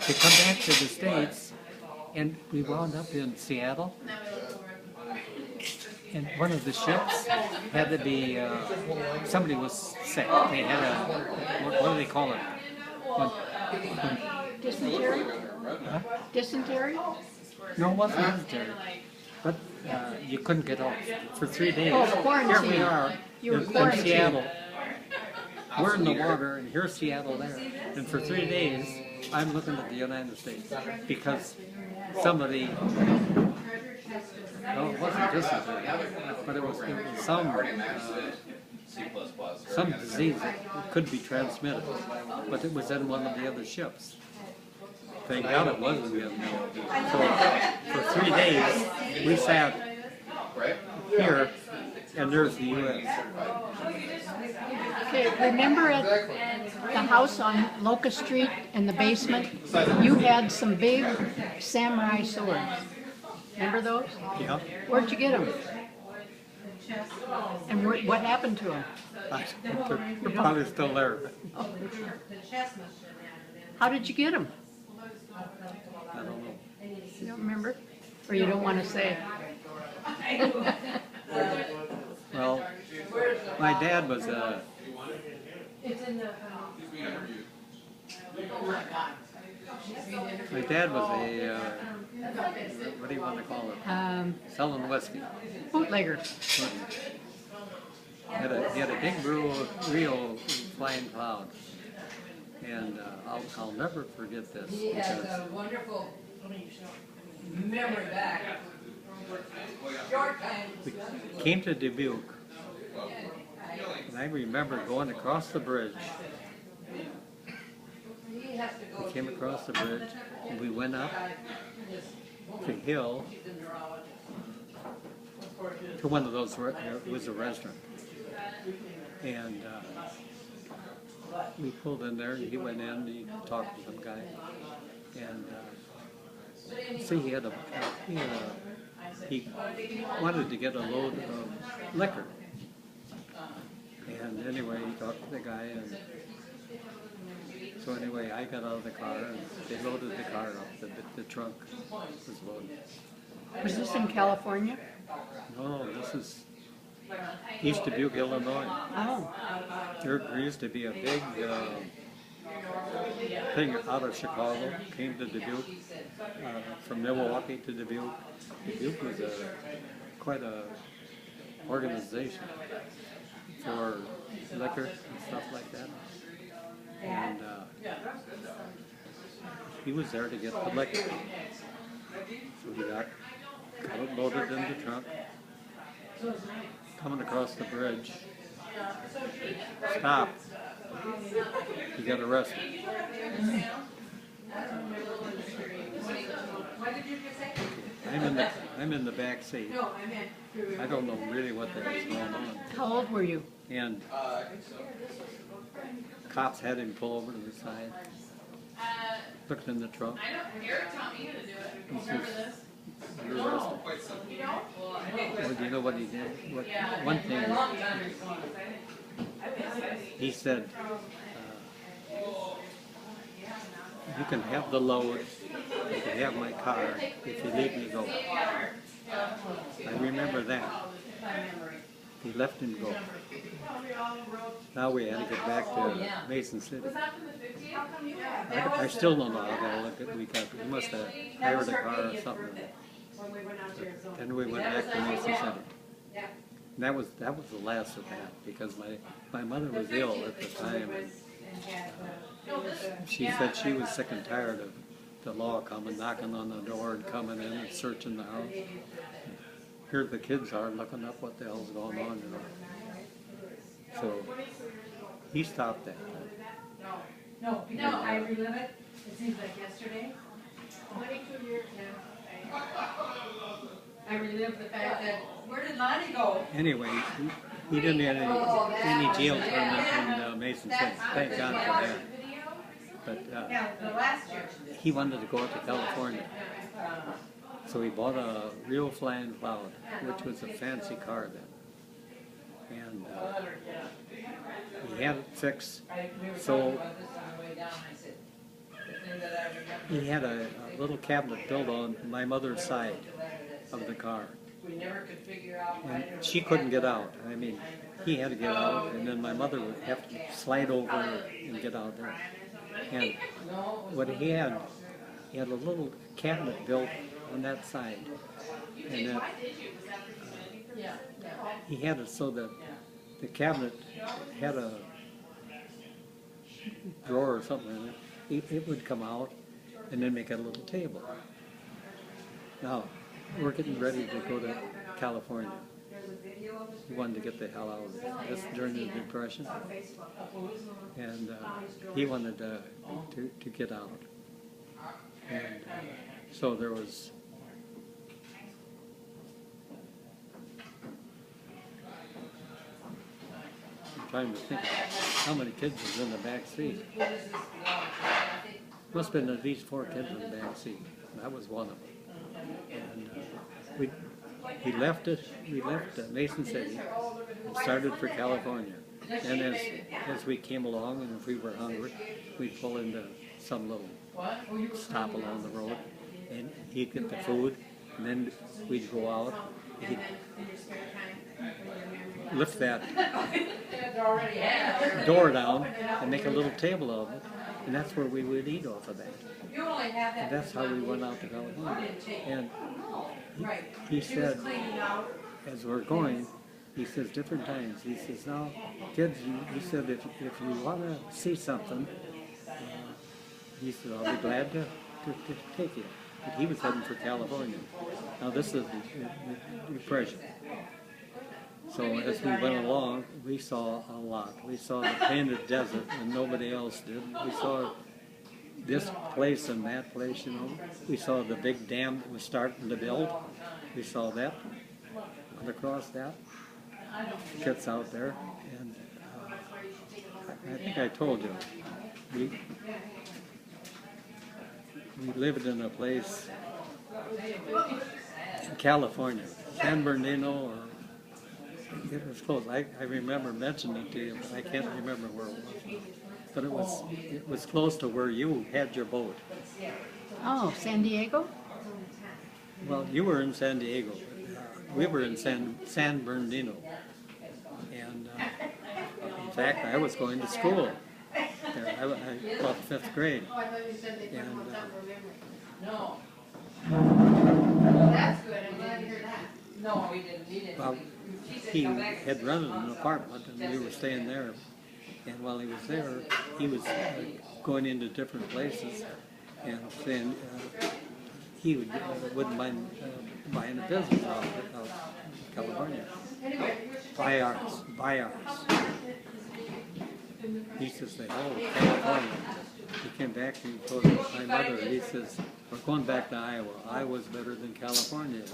to come back to the States, and we wound up in Seattle. And one of the ships had to be, somebody was sick. They had a, what do they call it? Dysentery? Huh? Dysentery? No, it wasn't dysentery. But you couldn't get off for 3 days. Oh, quarantine. Here we are You were in quarantined. Seattle. We're in the water, and here's Seattle there. And for 3 days, I'm looking at the United States because somebody, well, it wasn't dysentery, but it was some disease that could be transmitted, but it was in one of the other ships. Thank God it wasn't in. So for 3 days, we sat here, and there's the U.S. Okay, remember at the house on Locust Street in the basement, you had some big samurai swords. Remember those? Yeah. Where'd you get them? And what happened to them? They're probably still there. How did you get them? I don't know. You don't remember? Or you don't want to say? Well, my dad was a what do you want to call it? Selling whiskey. Bootlegger. He had a big Rio flying cloud, and I'll never forget this. He has a wonderful memory back. We came to Dubuque, and I remember going across the bridge. We came across the bridge, and we went up the hill to one of those, it was a restaurant. And we pulled in there, and he went in, he talked to some guy. And see, he wanted to get a load of liquor. And anyway, he talked to the guy, and so anyway, I got out of the car, and they loaded the car up. The trunk was loaded. Was this in California? No, this is East Dubuque, Illinois. Oh. There used to be a big thing out of Chicago, came to Dubuque, from Milwaukee to Dubuque. Dubuque was quite a organization for liquor and stuff like that. And he was there to get the liquor. So he got it loaded in the trunk, coming across the bridge, stopped, he got arrested. I'm in the back seat. I don't know really what the hell's going on. How old were you? And cops had him pull over to the side, looked in the trunk. He says, "You're arrested." Well, do you know what he did? One thing, he said, "You can have the load, you can have my car, if you leave me go." I remember that. He let him go. Now we had to get back to Mason City. I still don't know how we got. We must have hired a car or something. But then we went back to Mason City. And that was the last of that, because my mother was ill at the time, and she said she was sick and tired of the law coming, knocking on the door and coming in and searching the house. Here the kids are looking up what the hell's going on, you know. So he stopped that. No, I relive it. It seems like yesterday. 22 years now. I relive the fact that, where did Lonnie go? Anyway, he didn't have any jail term in Mason City. Thank God for that. But he wanted to go out to California. So he bought a Rio Flying Cloud, which was a fancy car then. And he had it fixed, so he had a little cabinet built on my mother's side of the car. And she couldn't get out. I mean, he had to get out, and then my mother would have to slide over and get out there. And what he had a little cabinet built on that side. And that, he had it so that the cabinet had a drawer or something in it. It would come out and then make a little table. Now, we're getting ready to go to California. He wanted to get the hell out of it. This during the Depression. And he wanted to get out. And so there was trying to think how many kids was in the back seat. Must have been at least 4 kids in the back seat. That was one of them. And we left Mason City and started for California. And as we came along, and if we were hungry, we'd pull into some little stop along the road, and he'd get the food, and then we'd go out. He'd lift that door down and make a little table of it, and that's where we would eat off of that. And that's how we went out to California. And he said, as we're going, he says different times, he says, now, kids, he said, if you want to see something, he said, I'll be glad to take you. But he was heading for California. Now, this is the Depression. So as we went along, we saw a lot. We saw the painted desert, and nobody else did. We saw this place and that place, you know. We saw the big dam that was starting to build. We saw that. And across that, kids out there. And I think I told you, we lived in a place in California, San Bernardino, or it was close. I remember mentioning it to you, but I can't remember where it was. But it was close to where you had your boat. Oh, San Diego? Well, you were in San Diego. We were in San Bernardino. And in fact, I was going to school there. I taught 5th grade. And No. That's good. I'm glad to hear that. No, we didn't need it. well, he had rented an apartment, and we were staying there. And while he was there, he was going into different places and saying he wouldn't mind buying a business out of California. Buy ours. He says, oh, California. He came back and he told my mother, he says, we're going back to Iowa. Iowa's better than California is.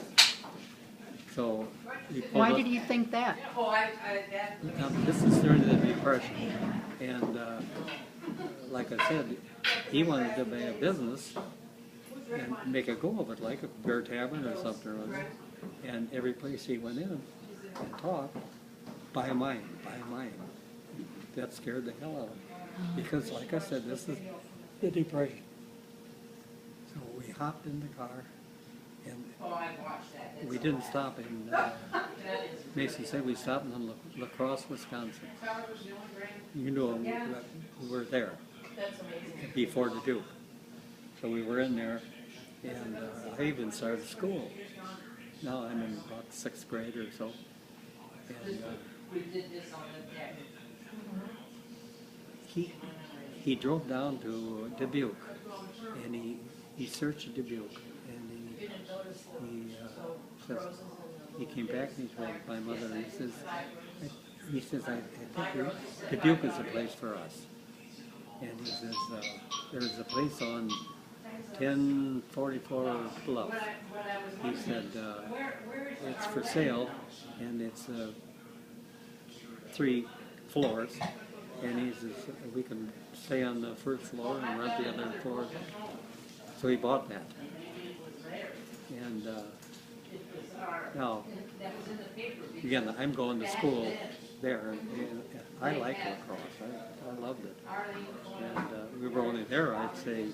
So he pulled Why up. did he think that? Now, this is during the Depression, and like I said, he wanted to buy a business and make a go of it, like a beer tavern or something or other. And every place he went in and talked, buy mine. That scared the hell out of him. Because, like I said, this is the Depression. So we hopped in the car, and we didn't stop in Mason said we stopped in La Crosse, Wisconsin. You know, we were there before the Duke. So we were in there, and I even started school. Now I'm in about 6th grade or so. And he drove down to Dubuque, and he searched Dubuque, and he came back and he told my mother, and he says, I think Dubuque is a place for us. And he says, there's a place on 1044 Bluff. He said, it's for sale, and it's 3 floors. And he says, we can stay on the 1st floor and rent the other floor. So he bought that. And now, again, I'm going to school there, and I liked La Crosse. I loved it. And we were only there, I'd say,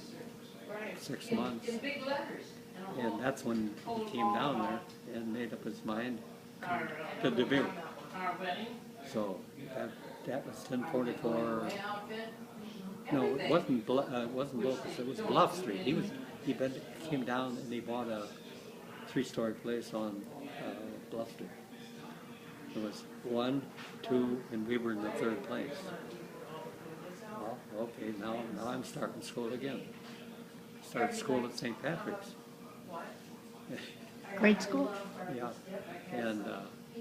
6 months. And that's when he came down there and made up his mind to Dubuque. So that was 1044. No, it wasn't Locust. It was Bluff Street. He came down and he bought a 3-story place on Bluff Street. It was 1, 2, and we were in the 3rd place. Well, okay, now I'm starting school again. Started school at St. Patrick's. Grade school? Yeah, and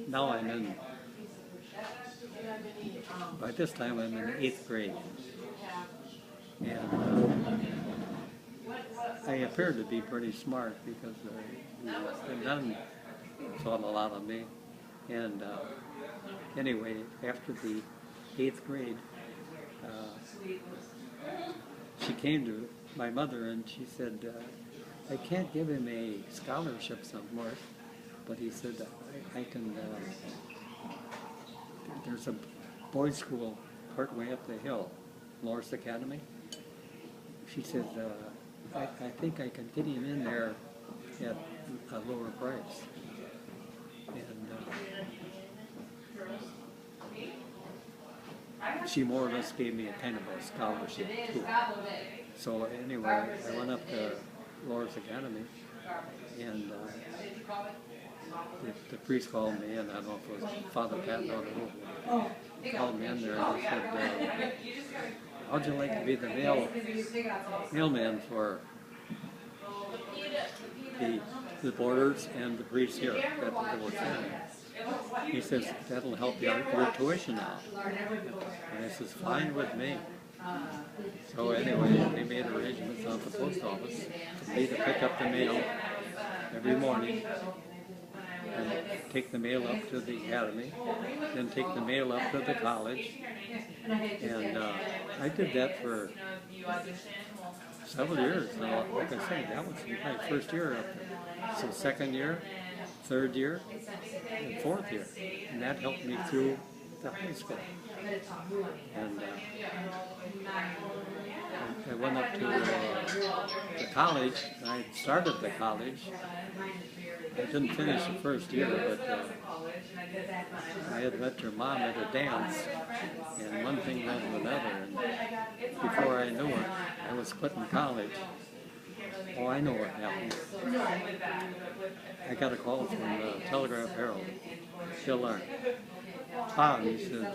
now I'm in. By this time, I'm in the 8th grade, and I appear to be pretty smart because the nun taught a lot of me. And anyway, after the 8th grade, she came to my mother and she said, I can't give him a scholarship somewhere, but he said, I can, there's a boys' school partway up the hill, Loris Academy. She said, I think I can get him in there at a lower price. And she more or less gave me a kind of a scholarship too. So anyway, I went up to Loris Academy, and the priest called me, and I don't know if it was Father Patton or who, called me in there and he said, how'd you like to be the mailman for the boarders and the priests here at the little family? He says, that'll help your tuition out. And I says, fine with me. So anyway, they made arrangements at the post office for me to pick up the mail every morning and take the mail up to the academy, then take the mail up to the college. And I did that for several years. Now, like I said, that was my first year up there. So 2nd year, 3rd year, and 4th year. And that helped me through the high school. And I went up to the college. I started the college. I didn't finish the first year, but I had met your mom at a dance, and one thing led to another. And before I knew it, I was quitting college. Oh, I know what happened. I got a call from the Telegraph Herald, still there. Tom, he said,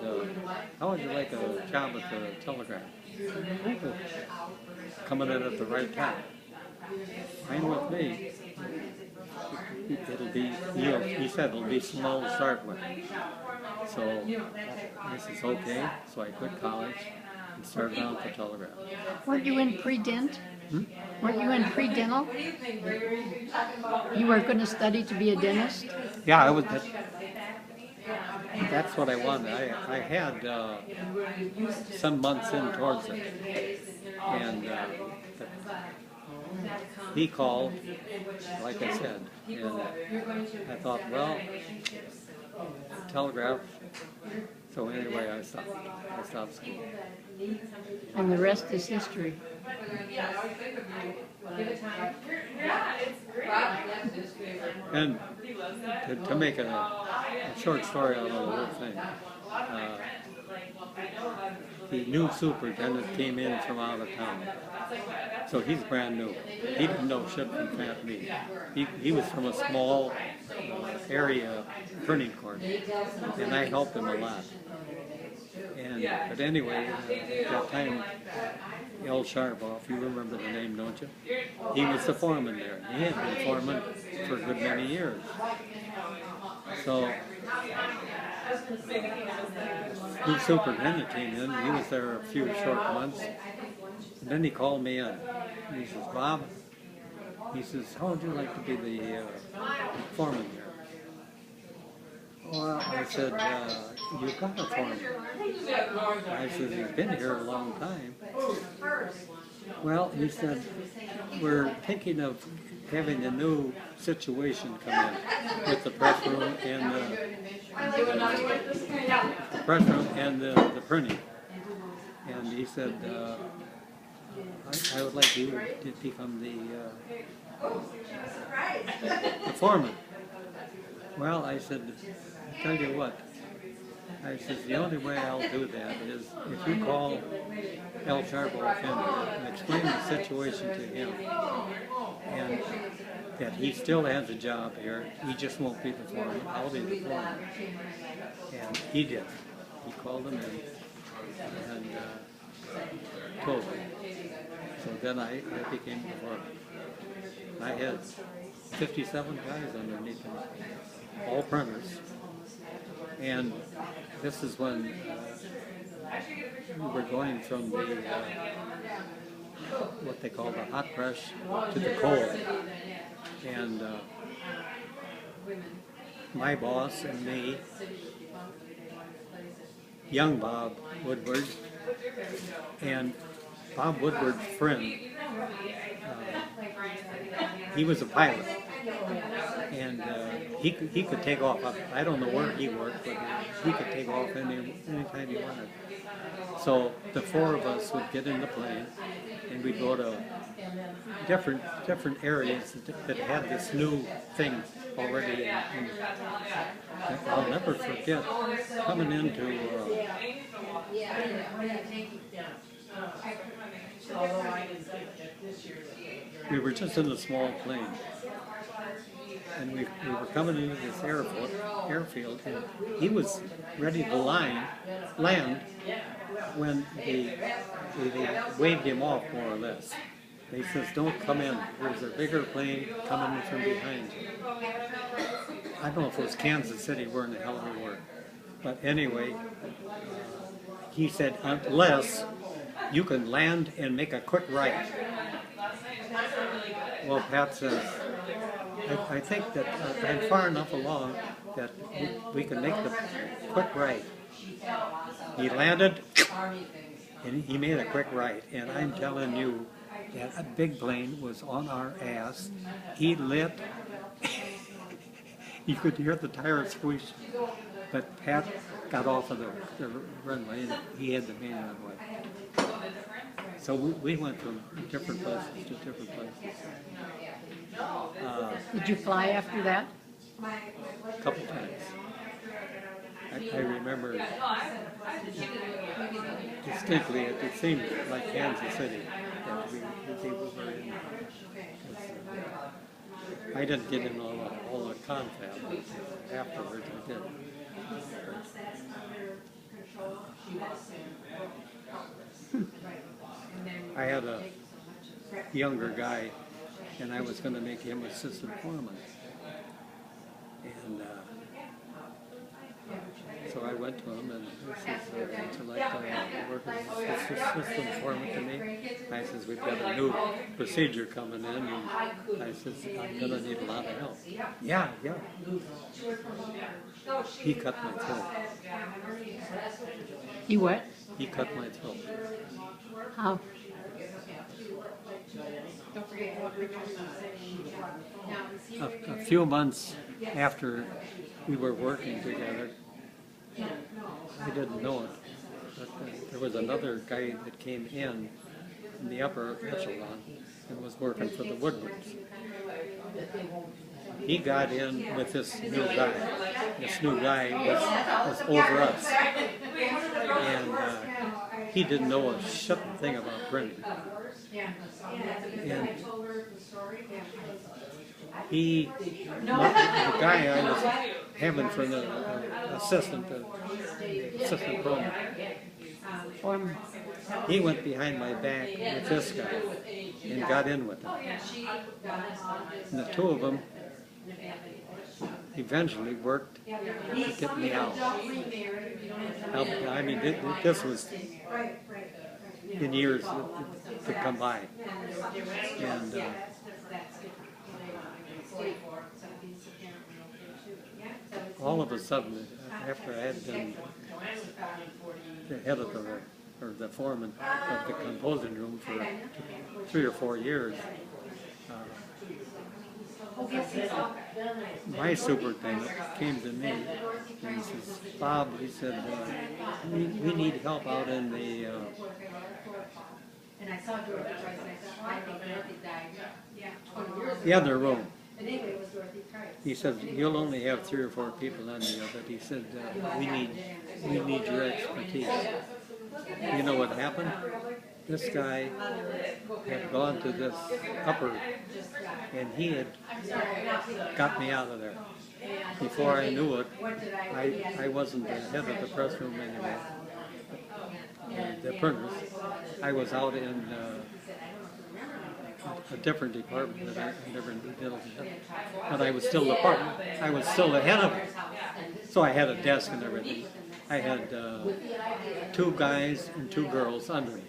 how would you like a job at the Telegraph? Coming in at the right time. Fine with me. It'll be, he said it'll be slow to start with. So I says, okay. So I quit college and started out at the Telegraph. Weren't you in pre-dent? Weren't you in pre-dental? You were going to study to be a dentist? Yeah, I was. That's what I wanted. I had some months in towards it, and he called, like I said, and I thought, well, Telegraph. So anyway, I stopped school. And the rest is history. And to make a short story out of the whole thing, the new superintendent came in from out of town. So he's brand new. He didn't know shit from fat meat. He was from a small area printing court, and I helped him a lot. But anyway, at that time, L. Sharbaugh, if you remember the name, don't you? He was the foreman there. He had been foreman for a good many years. So, new superintendent came in. He was there a few short months. And then he called me in. He says, Bob, he says, how would you like to be the foreman there? Well, I said, you've got a foreman. I said, he's been here a long time. Well, he said, we're thinking of having a new situation come in with the press room and the printing. And he said, I would like you to become the foreman. Well, I said, tell you what, I said, the only way I'll do that is if you call El Charbo offender and explain the situation to him, and that he still has a job here, he just won't be the foreman, I'll be the foreman. And he did. He called him in and told me. So then I became the foreman. I had 57 guys underneath me, all printers. And this is when we were going from the what they call the hot press to the cold. And my boss and me, young Bob Woodward, and Bob Woodward's friend, he was a pilot, and he could take off. I don't know where he worked, but he could take off anytime he wanted. So the four of us would get in the plane, and we'd go to different areas that had this new thing already. And I'll never forget coming into. We were just in a small plane, and we were coming into this airfield, and he was ready to land when they waved him off, more or less. They says, don't come in. There's a bigger plane coming from behind you. I don't know if it was Kansas City, where in the hell we were. But anyway, he said, unless you can land and make a quick right. Well, Pat says, I think that I'm far enough along that we can make the quick right. He landed, and he made a quick right. And I'm telling you, that a big plane was on our ass. He lit. You could hear the tires squeak. But Pat got off of the runway, and he had the main runway. So we went from different places to different places. Did you fly after that? A couple times. I remember distinctly, it seemed like Kansas City that we were in. I didn't get in all the confab. Afterwards I did. I had a younger guy, and I was going to make him assistant foreman. And so I went to him, and he says, would you like to work as assistant foreman to me? I says, we've got a new procedure coming in, and I says, I'm going to need a lot of help. Yeah. He cut my throat. He what? He cut my throat. How? A few months after we were working together, I didn't know it, but there was another guy that came in the upper echelon and was working for the Woodwards. He got in with this new guy. This new guy was over us, and he didn't know a shit thing about printing. And the guy I was having for the assistant foreman, he went behind my back with this guy and got in with him. And the two of them eventually worked to get me out. I mean, this was in years to come by. And all of a sudden, after I had been the head of the foreman of the composing room for 3 or 4 years, my superintendent came to me and he says, Bob, he said, we need help out in the And I saw Dorothy Price, and I thought, oh, I think Dorothy died 20 years ago. The other room. But anyway, it was Dorothy Price. He said, you'll only have 3 or 4 people on the other. He said, we need your expertise. You know what happened? This guy had gone to this upper, and he had got me out of there. Before I knew it, I wasn't the head of the press room anymore. The printers. I was out in a different department that I never dealt with. But I was still the partner. I was still the head of it. So I had a desk and everything. I had 2 guys and 2 girls under me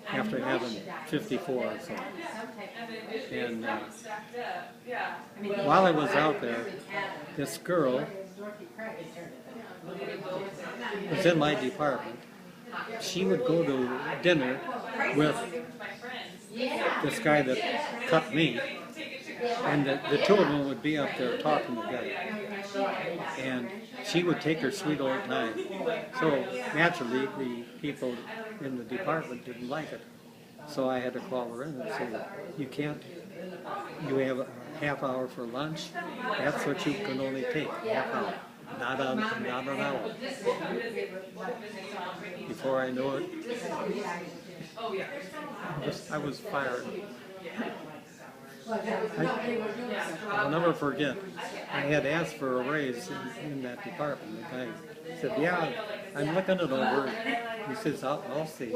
after having 54 or so. And while I was out there, this girl was in my department. She would go to dinner with this guy that cut me, and the 2 of them would be up there talking together. And she would take her sweet old time. So naturally, the people in the department didn't like it. So I had to call her in and say, you can't, you have a half hour for lunch, that's what you can only take, half hour, not an hour. Before I knew it, I was fired. I'll never forget, I had asked for a raise in that department. The guy said, yeah, I'm looking it over. He says, I'll see.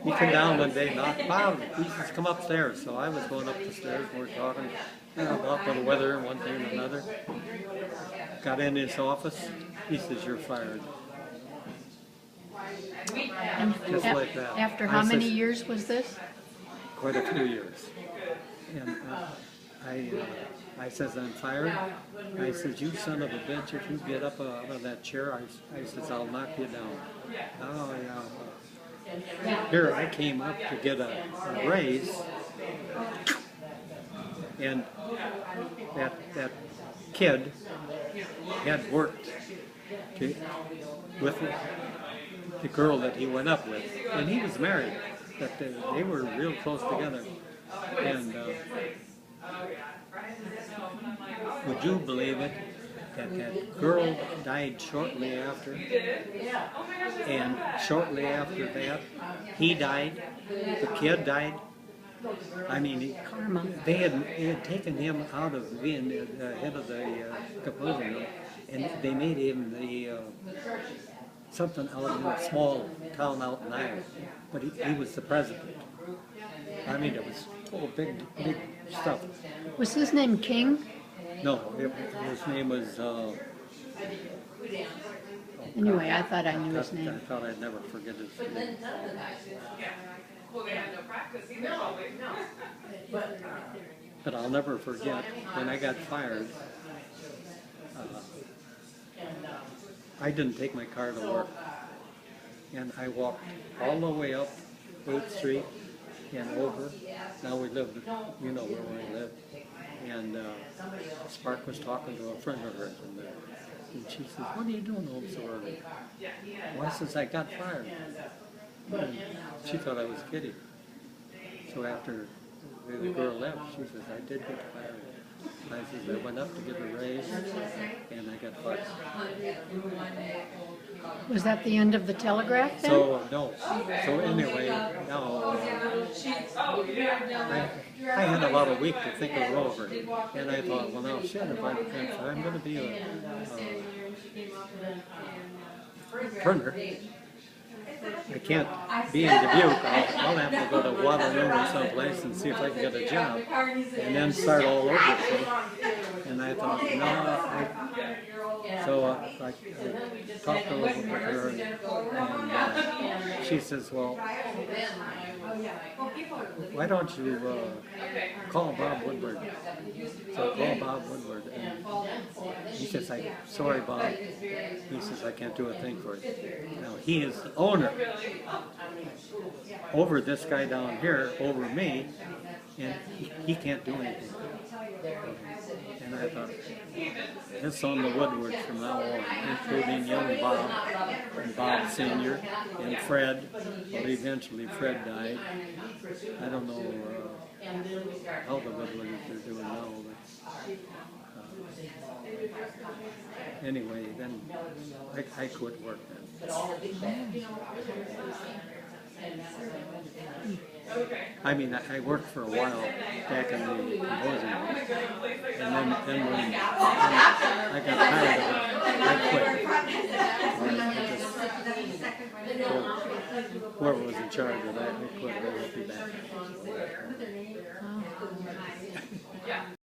He came down one day, knocked, Bob, he says, come upstairs. So I was going up the stairs, and we're talking about the weather and one thing and another. Got in his office, he says, you're fired. And Just like that. After how many years was this? Quite a few years. And I says, I'm fired. I says, you son of a bitch, if you get up out of that chair, I says, I'll knock you down. Oh, yeah. Here I came up to get a raise, and that kid had worked with the girl that he went up with, and he was married, but they were real close together. And would you believe it, that girl died shortly after, and shortly after that, he died, the kid died. I mean, they had taken him out of being the head of the composing room, and they made him the something out of a small town out in Iowa, but he was the president. I mean, it was big stuff. Was his name King? No, his name was. Anyway, I thought I knew his I name. thought I'd never forget his name. But I'll never forget when I got fired. I didn't take my car to work, and I walked all the way up 8th Street and over. Now we live, you know where we live. And Spark was talking to a friend of hers, and she says, what are you doing home so early? Well, since I got fired. And she thought I was kidding. So after the girl left, she says, I did get fired. I says, I went up to get a raise, and I got fired. Was that the end of the telegraph then? So, no. So anyway, now, I had about a week to think it over, and I thought, well, now, shit, if I'm going to be a printer, I can't be in Dubuque. I'll have to go to Waterloo or someplace and see if I can get a job, and then start all over again. And I thought, no, so I talked a little with her, and she says, well, why don't you call Bob Woodward? So I called Bob Woodward, and he says, sorry, Bob. He says, I can't do a thing for you. Now, he is the owner over this guy down here, over me, and he can't do anything. And I thought, it's on the Woodward from now on, including young Bob, and Bob Sr., and Fred. Well, eventually Fred died. I don't know how the Woodwards are doing now, but anyway, then I quit work then. I mean, I worked for a while back in the composing room, and then when I got tired of it, I quit. Whoever was in charge of that, I quit. I won't be back.